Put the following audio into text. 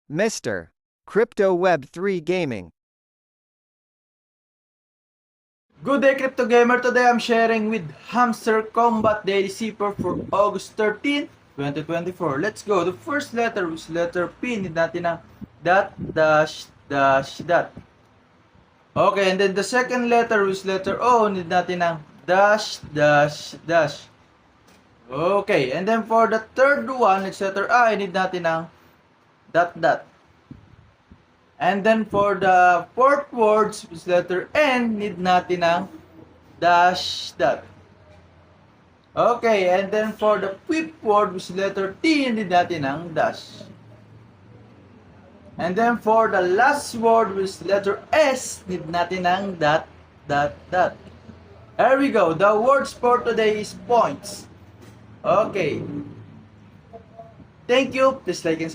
Mr. Crypto Web 3 Gaming. Good day, Crypto Gamer. Today I'm sharing with Hamster Combat Daily Zipper for August 13, 2024. Let's go. The first letter is letter P. Need natin ng dot, dash, dash, dot. Okay, and then the second letter is letter O. Need natin ng dash, dash, dash. Okay, and then for the third one, it's letter I. Need natin ng dot, dot. And then for the fourth words, is letter N, need natin ng dash dot. Okay, and then for the fifth word, is letter T, need natin ng dash. And then for the last word, is letter S, need natin ng dot, dot, dot. Here we go. The words for today is points. Okay. Thank you. Please like and subscribe.